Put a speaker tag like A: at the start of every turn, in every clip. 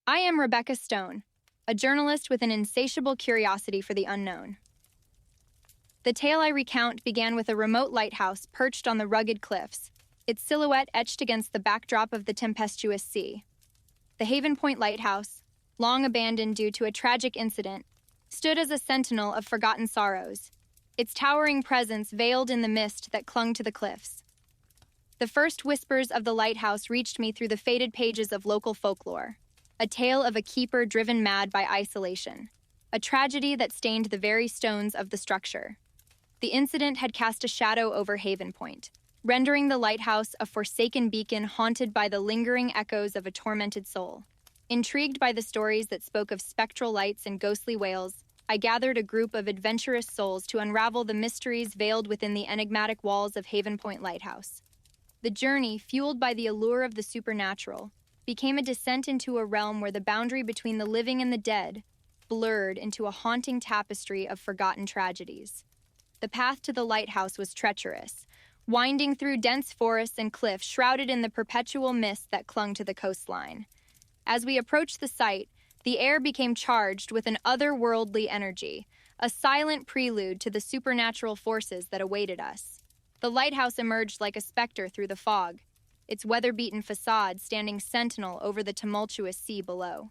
A: I am Rebecca Stone, a journalist with an insatiable curiosity for the unknown. The tale I recount began with a remote lighthouse perched on the rugged cliffs, its silhouette etched against the backdrop of the tempestuous sea. The Haven Point Lighthouse, long abandoned due to a tragic incident, stood as a sentinel of forgotten sorrows, its towering presence veiled in the mist that clung to the cliffs. The first whispers of the lighthouse reached me through the faded pages of local folklore, a tale of a keeper driven mad by isolation, a tragedy that stained the very stones of the structure. The incident had cast a shadow over Haven Point, rendering the lighthouse a forsaken beacon haunted by the lingering echoes of a tormented soul. Intrigued by the stories that spoke of spectral lights and ghostly wails, I gathered a group of adventurous souls to unravel the mysteries veiled within the enigmatic walls of Haven Point Lighthouse. The journey, fueled by the allure of the supernatural, became a descent into a realm where the boundary between the living and the dead blurred into a haunting tapestry of forgotten tragedies. The path to the lighthouse was treacherous, winding through dense forests and cliffs shrouded in the perpetual mist that clung to the coastline. As we approached the site, the air became charged with an otherworldly energy, a silent prelude to the supernatural forces that awaited us. The lighthouse emerged like a specter through the fog, its weather-beaten facade standing sentinel over the tumultuous sea below.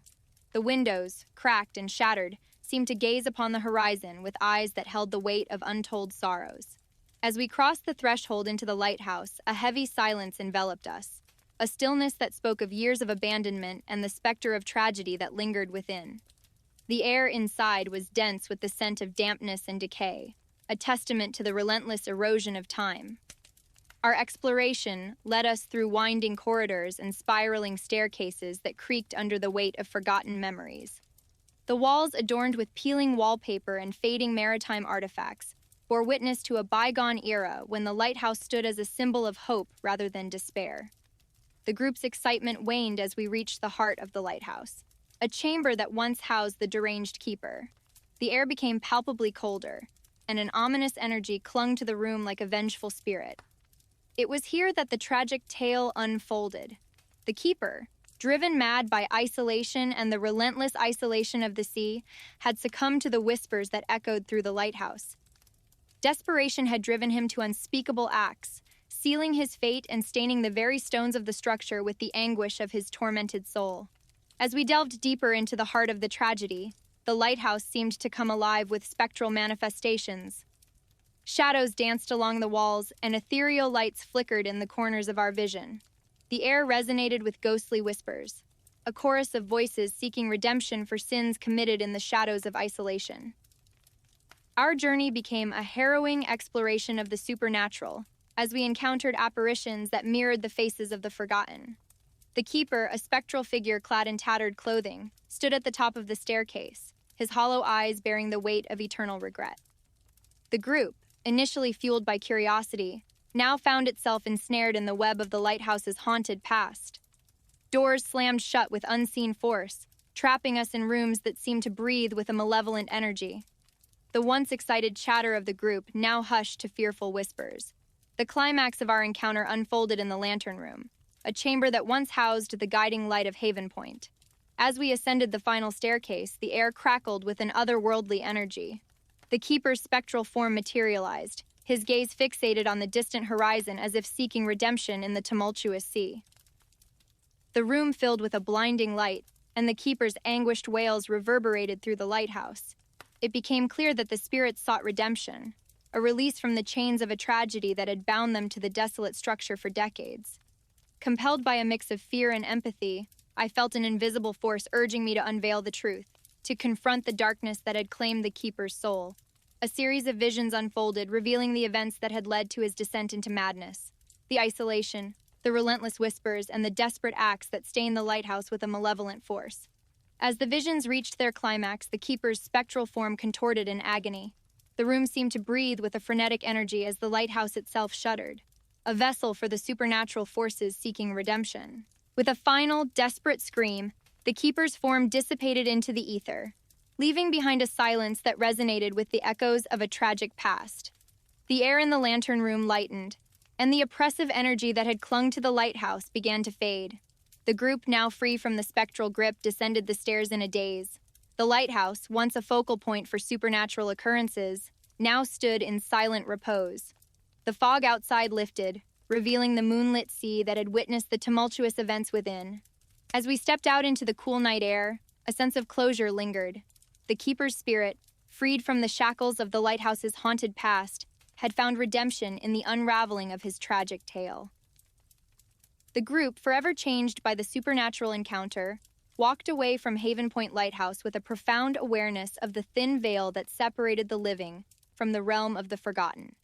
A: The windows, cracked and shattered, seemed to gaze upon the horizon with eyes that held the weight of untold sorrows. As we crossed the threshold into the lighthouse, a heavy silence enveloped us, a stillness that spoke of years of abandonment and the specter of tragedy that lingered within. The air inside was dense with the scent of dampness and decay, a testament to the relentless erosion of time. Our exploration led us through winding corridors and spiraling staircases that creaked under the weight of forgotten memories. The walls, adorned with peeling wallpaper and fading maritime artifacts, bore witness to a bygone era when the lighthouse stood as a symbol of hope rather than despair. The group's excitement waned as we reached the heart of the lighthouse, a chamber that once housed the deranged keeper. The air became palpably colder, and an ominous energy clung to the room like a vengeful spirit. It was here that the tragic tale unfolded. The keeper, driven mad by isolation and the relentless isolation of the sea, had succumbed to the whispers that echoed through the lighthouse. Desperation had driven him to unspeakable acts, sealing his fate and staining the very stones of the structure with the anguish of his tormented soul. As we delved deeper into the heart of the tragedy, the lighthouse seemed to come alive with spectral manifestations. Shadows danced along the walls, and ethereal lights flickered in the corners of our vision. The air resonated with ghostly whispers, a chorus of voices seeking redemption for sins committed in the shadows of isolation. Our journey became a harrowing exploration of the supernatural, as we encountered apparitions that mirrored the faces of the forgotten. The keeper, a spectral figure clad in tattered clothing, stood at the top of the staircase, his hollow eyes bearing the weight of eternal regret. The group, initially fueled by curiosity, now found itself ensnared in the web of the lighthouse's haunted past. Doors slammed shut with unseen force, trapping us in rooms that seemed to breathe with a malevolent energy. The once excited chatter of the group now hushed to fearful whispers. The climax of our encounter unfolded in the lantern room, a chamber that once housed the guiding light of Haven Point. As we ascended the final staircase, the air crackled with an otherworldly energy. The keeper's spectral form materialized, his gaze fixated on the distant horizon as if seeking redemption in the tumultuous sea. The room filled with a blinding light, and the keeper's anguished wails reverberated through the lighthouse. It became clear that the spirits sought redemption, a release from the chains of a tragedy that had bound them to the desolate structure for decades. Compelled by a mix of fear and empathy, I felt an invisible force urging me to unveil the truth, to confront the darkness that had claimed the keeper's soul. A series of visions unfolded, revealing the events that had led to his descent into madness. The isolation, the relentless whispers, and the desperate acts that stained the lighthouse with a malevolent force. As the visions reached their climax, the keeper's spectral form contorted in agony. The room seemed to breathe with a frenetic energy as the lighthouse itself shuddered, a vessel for the supernatural forces seeking redemption. With a final, desperate scream, the keeper's form dissipated into the ether, leaving behind a silence that resonated with the echoes of a tragic past. The air in the lantern room lightened, and the oppressive energy that had clung to the lighthouse began to fade. The group, now free from the spectral grip, descended the stairs in a daze. The lighthouse, once a focal point for supernatural occurrences, now stood in silent repose. The fog outside lifted, revealing the moonlit sea that had witnessed the tumultuous events within. As we stepped out into the cool night air, a sense of closure lingered. The keeper's spirit, freed from the shackles of the lighthouse's haunted past, had found redemption in the unraveling of his tragic tale. The group, forever changed by the supernatural encounter, walked away from Haven Point Lighthouse with a profound awareness of the thin veil that separated the living from the realm of the forgotten.